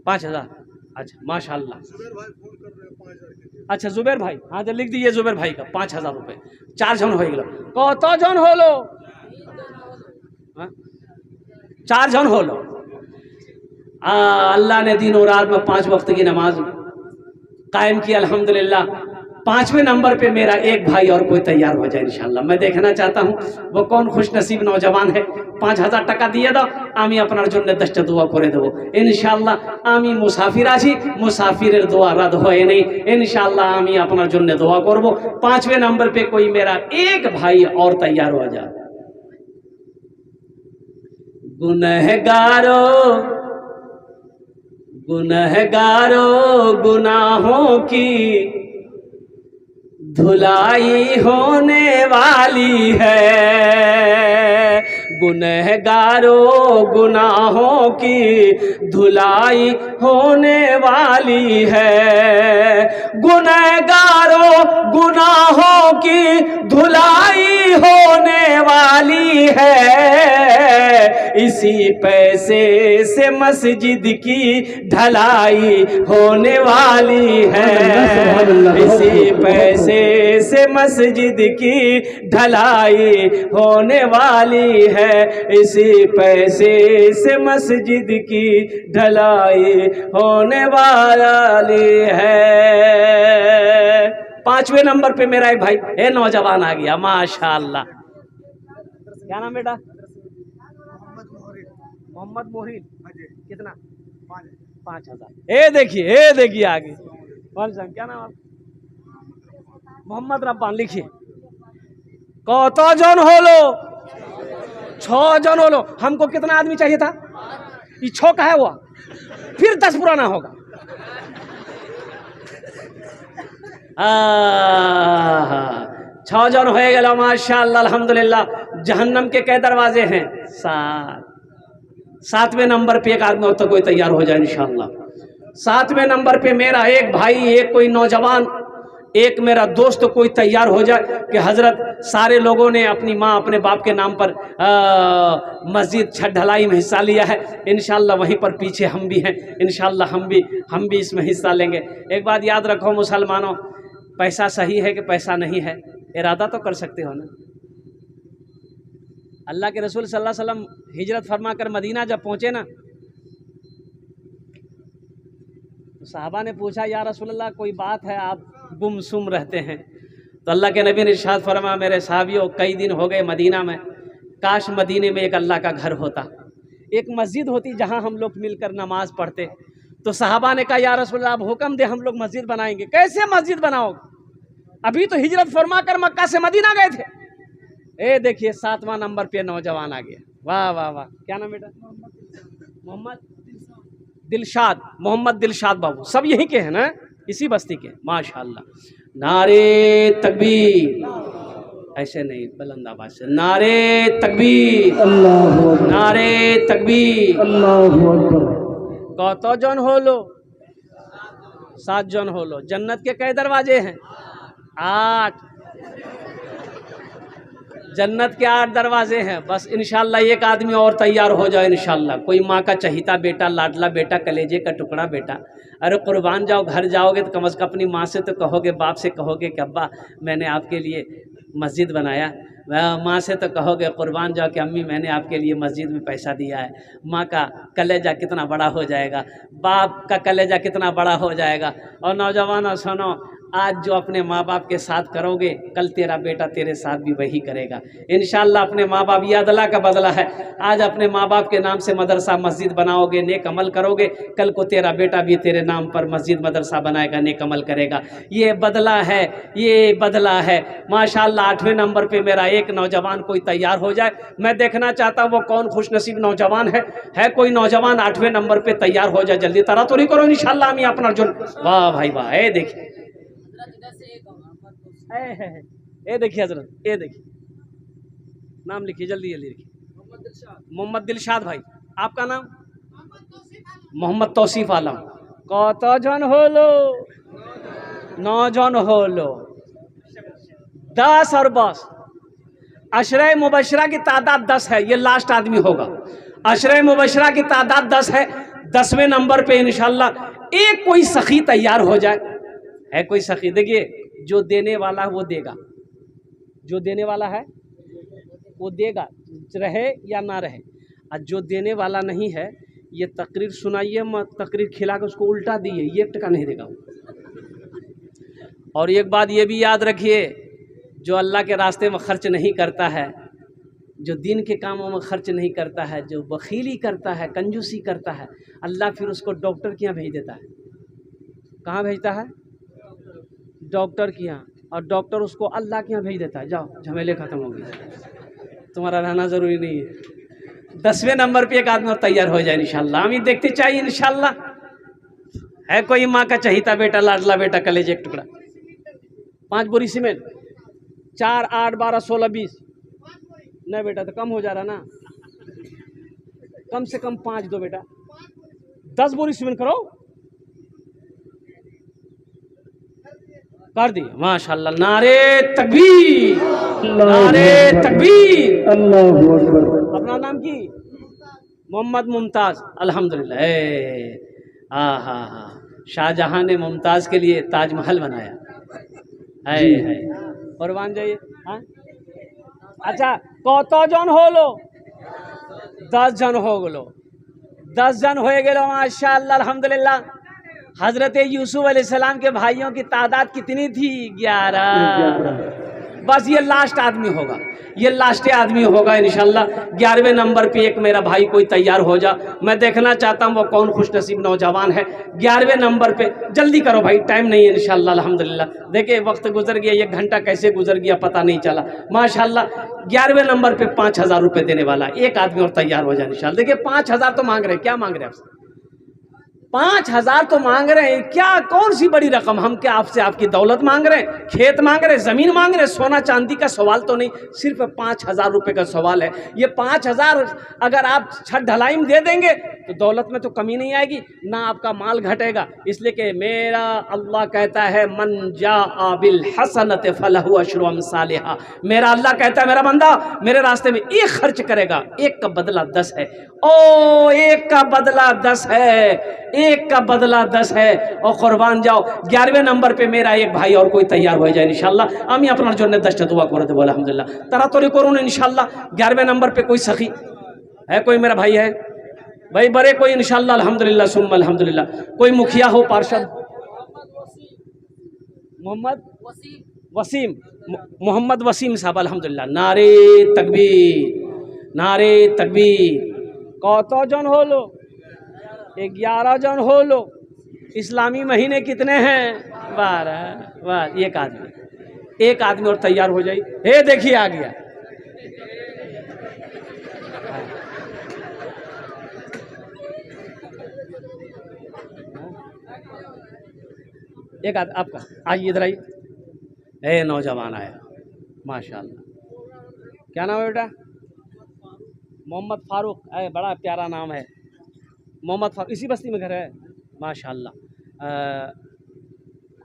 5,000। अच्छा माशाल्लाह। अच्छा जुबेर भाई, हाँ तो लिख दीजिए जुबेर भाई का 5,000 रुपये। 4 जन हो गलो, कत जन होलो? 4 जन होलो। अल्लाह ने दिन और रात में 5 वक्त की नमाज कायम की अल्हम्दुलिल्लाह। 5वें नंबर पे मेरा एक भाई और कोई तैयार हो जाए इंशाल्लाह। मैं देखना चाहता हूँ वो कौन खुश नसीब नौजवान है। 5,000 টাকা দিয়ে দাও, আমি আপনার জন্য 10টা দোয়া করে দেবো ইনশাআল্লাহ। আমি মুসাফির আছি, মুসাফিরের দোয়া रद्द হয় नहीं, इंशाअल्लाह আমি আপনার জন্য দোয়া করব। 5वें नंबर पे कोई मेरा एक भाई और तैयार हो जाए। गुनहगारों गुनाहों की धुलाई होने वाली है, गुनहगारों गुनाहों की धुलाई होने वाली है, गुनहगारों गुनाहों की धुलाई होने वाली है। इसी पैसे से मस्जिद की ढलाई होने वाली है, इसी पैसे से मस्जिद की ढलाई होने वाली है, इसी पैसे से मस्जिद की ढलाई होने वाली है। 5वें नंबर पे मेरा एक भाई है नौजवान आ गया माशाअल्लाह। क्या नाम बेटा? मोहम्मद मोहिन। कितना? 5,000। ये देखिए आगे क्या नाम? मोहम्मद रब्बान। लिखिए कत जन होलो? 6 जन होलो। हमको कितना आदमी चाहिए था? ये 6 का है हुआ, फिर 10 पुराना होगा। छह जन हो गया माशाअल्लाह अल्हम्दुलिल्लाह। जहन्नम के कै दरवाजे हैं? 7। 7वें नंबर पे एक आदमी होता कोई तैयार हो जाए इंशाअल्लाह। 7वें नंबर पे मेरा एक भाई, एक कोई नौजवान, एक मेरा दोस्त कोई तैयार हो जाए कि हज़रत सारे लोगों ने अपनी माँ अपने बाप के नाम पर मस्जिद छत ढलाई में हिस्सा लिया है, इंशाअल्लाह वहीं पर पीछे हम भी हैं, इंशाअल्लाह हम भी इसमें हिस्सा लेंगे। एक बात याद रखो मुसलमानों, पैसा सही है कि पैसा नहीं है, इरादा तो कर सकते हो ना। अल्लाह के रसूल सल्लल्लाहु अलैहि वसल्लम हिजरत फरमा कर मदीना जब पहुँचे ना, तो साहबा ने पूछा या रसूलल्लाह कोई बात है, आप गुमसुम रहते हैं? तो अल्लाह के नबी ने इरशाद फरमा, मेरे साहबियों कई दिन हो गए मदीना में, काश मदीने में एक अल्लाह का घर होता, एक मस्जिद होती जहाँ हम लोग मिलकर नमाज पढ़ते। तो साहबा ने कहा या रसूलल्लाह आप हुक्म दे, हम लोग मस्जिद बनाएंगे। कैसे मस्जिद बनाओगे? अभी तो हिजरत फरमा कर मक्का से मदीना गए थे। ए देखिए 7वां नंबर पे नौजवान आ गया। वाह वाह वाह, क्या नाम बेटा? मोहम्मद दिलशाद बाबू, सब यहीं के हैं ना, इसी बस्ती के, माशाअल्लाह। नारे तकबीर, ऐसे नहीं बुलंद आवाज से, नारे तकबीर, नारे तकबीर। कौतो जन हो लो? 7 जन हो लो। जन्नत के कई दरवाजे हैं? 8। जन्नत के 8 दरवाजे हैं। बस इंशाल्लाह एक आदमी और तैयार हो जाए इंशाल्लाह, कोई माँ का चहीता बेटा, लाडला बेटा, कलेजे का टुकड़ा बेटा। अरे कुर्बान जाओ, घर जाओगे तो कम से कम अपनी माँ से तो कहोगे, बाप से कहोगे कि अब्बा मैंने आपके लिए मस्जिद बनाया। माँ से तो कहोगे कुर्बान जाओ कि अम्मी मैंने आपके लिए मस्जिद में पैसा दिया है। माँ का कलेजा कितना बड़ा हो जाएगा, बाप का कलेजा कितना बड़ा हो जाएगा। और नौजवानों सुनो, आज जो अपने माँ बाप के साथ करोगे, कल तेरा बेटा तेरे साथ भी वही करेगा इंशाल्लाह। अपने माँ बाप, ये अदला का बदला है। आज अपने माँ बाप के नाम से मदरसा मस्जिद बनाओगे, नेक अमल करोगे, कल को तेरा बेटा भी तेरे नाम पर मस्जिद मदरसा बनाएगा, नेक अमल करेगा। ये बदला है, ये बदला है माशाल्लाह। 8वें नंबर पे मेरा एक नौजवान कोई तैयार हो जाए, मैं देखना चाहता हूँ वो कौन खुशनसीब नौजवान है कोई नौजवान 8वें नंबर पे तैयार हो जाए, जल्दी तरा तो नहीं करो इंशाल्लाह। हम अपना अर्जुन, वाह भाई वाह, ए देखिए, ए देखिए हजरत, ए देखिए, नाम लिखिए जल्दी जल्दी लिखिए। मोहम्मद दिलशाद भाई, आपका नाम? मोहम्मद तौसीफ आलम। कत जन हो लो? 9 जन हो लो। 10 और बस। अशरे मुबशरा की तादाद 10 है, ये लास्ट आदमी होगा। अशरे मुबशरा की तादाद 10 है। 10वें नंबर पे इंशाल्लाह एक कोई सखी तैयार हो जाए। है कोई सखी? देखिए जो देने वाला है वो देगा, जो देने वाला है वो देगा, रहे या ना रहे। और जो देने वाला नहीं है, ये तकरीर सुनाइए मत, तकरीर खिला कर उसको उल्टा दिए, ये 1 टका नहीं देगा। और एक बात ये भी याद रखिए, जो अल्लाह के रास्ते में खर्च नहीं करता है, जो दिन के कामों में खर्च नहीं करता है, जो बखीली करता है, कंजूसी करता है, अल्लाह फिर उसको डॉक्टर के यहाँ भेज देता है। कहाँ भेजता है? डॉक्टर के यहाँ। और डॉक्टर उसको अल्लाह के यहाँ भेज देता है, जाओ झमेले ख़त्म हो गए, तुम्हारा रहना ज़रूरी नहीं है। 10वें नंबर पे एक आदमी और तैयार हो जाए इंशाल्लाह। हम ही देखते चाहिए इंशाल्लाह। है कोई माँ का चहीता बेटा, लाडला बेटा, कलेजे एक टुकड़ा। 5 बोरी सीमेंट, 4, 8, 12, 16, 20। नहीं बेटा तो कम हो जा रहा ना, कम से कम 5 दो बेटा। 10 बोरी सीमेंट करो, कर दिए माशाल्लाह। नारे तकबीर, नारे तकबीर, अल्लाहू अकबर। अपना नाम की? मोहम्मद मुमताज़, अल्हम्दुलिल्लाह। हा, शाहजहां ने मुमताज़ के लिए ताजमहल बनाया है। कुर्बान जाइए। हाँ अच्छा, कौतो जन हो लो? 10 जन हो गलो। 10 जन हो गए माशाल्लाह अल्हम्दुलिल्लाह। हजरत यूसुफ अलैहिस्सलाम के भाइयों की तादाद कितनी थी? 11। बस ये लास्ट आदमी होगा, ये लास्ट आदमी होगा इंशाल्लाह। 11वें नंबर पे एक मेरा भाई कोई तैयार हो जा, मैं देखना चाहता हूँ वो कौन खुशनसीब नौजवान है। 11वें नंबर पे जल्दी करो भाई, टाइम नहीं है इंशाल्लाह अल्हम्दुलिल्लाह। देखिए वक्त गुजर गया, 1 घंटा कैसे गुजर गया पता नहीं चला माशाल्लाह। 11वें नंबर पे 5000 रुपये देने वाला एक आदमी और तैयार हो जाए इंशाल्लाह। देखिए 5000 तो मांग रहे, क्या मांग रहे आपसे? 5,000 तो मांग रहे हैं, क्या कौन सी बड़ी रकम? हम क्या आपसे आपकी दौलत मांग रहे हैं, खेत मांग रहे हैं, ज़मीन मांग रहे हैं? सोना चांदी का सवाल तो नहीं, सिर्फ 5,000 रुपये का सवाल है। ये 5,000 अगर आप छत ढलाई में दे देंगे तो दौलत में तो कमी नहीं आएगी, ना आपका माल घटेगा। इसलिए कि मेरा अल्लाह कहता है मन जाअ बिल हसनत फलहु अशरु अमसालिहा। मेरा अल्लाह कहता है मेरा बंदा मेरे रास्ते में एक खर्च करेगा, एक का बदला 10 है। ओ एक का बदला 10 है, एक का बदला 10 है। और कुर्बान जाओ 11वें नंबर पे मेरा एक भाई और कोई तैयार हो जाए इंशाल्लाह। আমি আপনার জন্য 10টা দোয়া করে দেব আলহামদুলিল্লাহ। তাড়াতাড়ি করুন इंशाल्लाह। 11वें नंबर पे कोई सखी है, कोई मेरा भाई है भाई बड़े कोई इंशाल्लाह अल्हम्दुलिल्लाह सुम्मा अल्हम्दुलिल्लाह। कोई मुखिया हो, पार्षद, मोहम्मद वसीम, मोहम्मद वसीम साहब अल्हम्दुलिल्लाह। नारे तकबीर, नारे तकबीर। कौतों हो लो? 11 जन हो लो। इस्लामी महीने कितने हैं? 12। वाह, एक आदमी और तैयार हो जाए। हे देखिए आ गया। एक आपका आइए, इधर आइए। ए नौजवान आया माशाल्लाह। क्या नाम है बेटा? मोहम्मद फारूक। ए बड़ा प्यारा नाम है मोहम्मद फारूक। इसी बस्ती में घर है माशाल्लाह।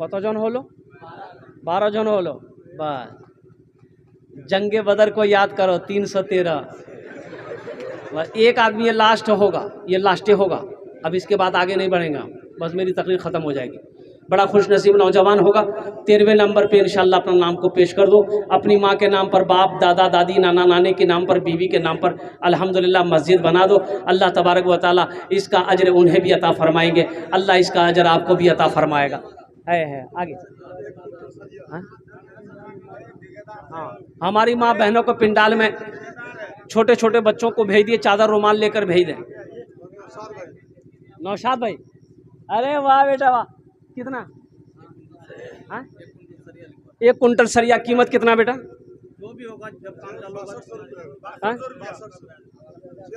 कत जन होलो? 12 जन होलो। बस जंगे बदर को याद करो 313। बस एक आदमी ये लास्ट होगा, ये लास्ट होगा। अब इसके बाद आगे नहीं बढ़ेगा, बस मेरी तकरीर ख़त्म हो जाएगी। बड़ा खुश नसीब नौजवान होगा। 13वें नंबर पे इंशाल्लाह अपना नाम को पेश कर दो। अपनी माँ के नाम पर, बाप दादा दादी नाना नानी के नाम पर, बीवी के नाम पर अल्हम्दुलिल्लाह मस्जिद बना दो। अल्लाह तबारक व तआला इसका अजर उन्हें भी अता फरमाएंगे, अल्लाह इसका अजर आपको भी अता फरमाएगा। है आगे। हाँ, हमारी माँ बहनों को पिंडाल में छोटे छोटे बच्चों को भेज दिए, चादर रुमाल लेकर भेज दें। नौशाद भाई, अरे वाह बेटा वाह। कितना? हाँ? 1 कुंटल सरिया कीमत कितना बेटा? जो भी होगा जब काम डालोगा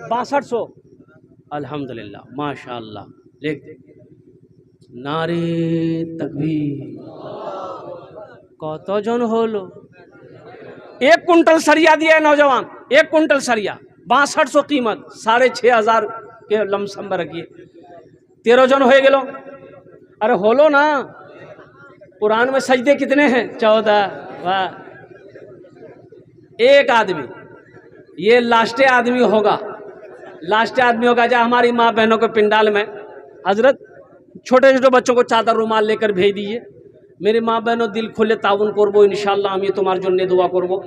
6200। अल्हम्दुलिल्लाह माशाअल्लाह। लिख दे नारे तकबीर। कत जन होलो? 1 कुंटल सरिया दिया है नौजवान, 1 कुंटल सरिया 6200 कीमत, 6500 के लमसम रखिए। 13 जन हो गेलो। अरे होलो ना। कुरान में सजदे कितने हैं? 14। वाह, एक आदमी, ये लास्ट आदमी होगा, लास्ट आदमी होगा। जा हमारी माँ बहनों के पिंडाल में हजरत छोटे छोटे बच्चों को चादर रुमाल लेकर भेज दीजिए। मेरी माँ बहनों दिल खुले ताउन करबो इंशाल्लाह। हम ये तुम्हारे जन्ने दुआ करबो।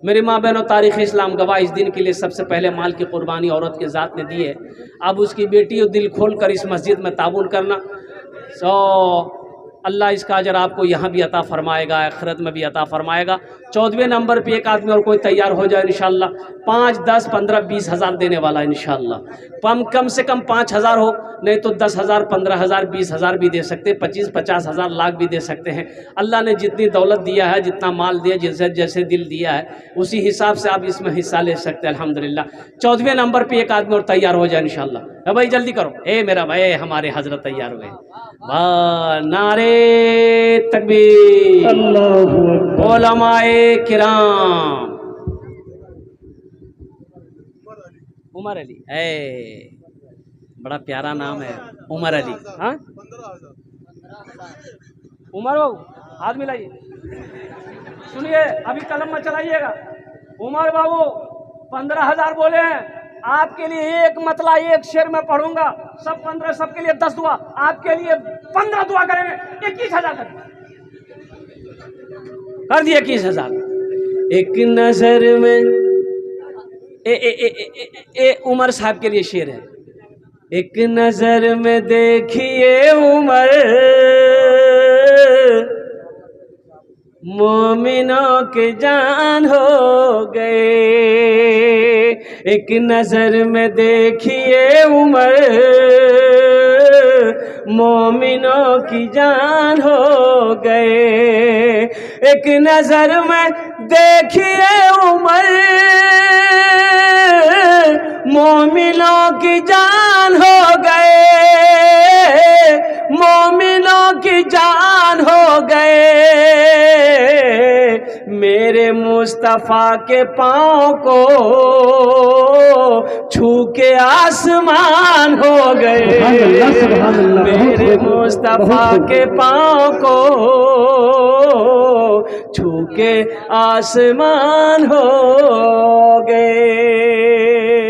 मेरी माँ बहनों तारीख़ इस्लाम गवाह इस दिन के लिए सबसे पहले माल की कुर्बानी औरत के ज़ात ने दी है। अब उसकी बेटी दिल खोल कर इस मस्जिद में ताउन करना। सो अल्लाह इसका अजर आपको यहाँ भी अता फरमाएगा, आखिरत में भी अता फरमाएगा। 14वें नंबर पे एक आदमी और कोई तैयार हो जाए इंशाल्लाह। 5, 10, 15, 20 हज़ार देने वाला इंशाल्लाह। कम से कम 5,000 हो, नहीं तो 10,000, 15,000, 20,000 भी दे सकते हैं, 25, 50,000, लाख भी दे सकते हैं। अल्लाह ने जितनी दौलत दिया है, जितना माल दिया, जैसे जैसे दिल दिया है, उसी हिसाब से आप इसमें हिस्सा ले सकते हैं अल्हम्दुलिल्लाह। 14वें नंबर पे एक आदमी और तैयार हो जाए इंशाल्लाह। भाई जल्दी करो। ए मेरा भाई, हमारे हजरत तैयार हुए। वाह, नारे तकबीर, उलमाए किराम। उमर अली है, बड़ा प्यारा नाम है उमर अली। हाँ, उमर बाबू हाथ मिलाइए। सुनिए, अभी कलम में चलाइएगा। उमर बाबू 15,000 बोले हैं। आपके लिए एक मतला एक शेर में पढ़ूंगा, सब 15, सबके लिए 10 दुआ, आपके लिए 15 दुआ करेंगे। 21,000 कर दिए। 21,000। एक नजर में उमर साहब के लिए शेर है। एक नजर में देखिए उमर, मोमिनों के जान हो गए। एक नजर में देखिए उमर, मोमिनों की जान हो गए। एक नजर में देखिए उमर, मोमिनों की जान हो गए। मुस्तफ़ा के पाँव को छू के आसमान हो गए। मेरे मुस्तफ़ा के पाँव को छू के आसमान हो गए।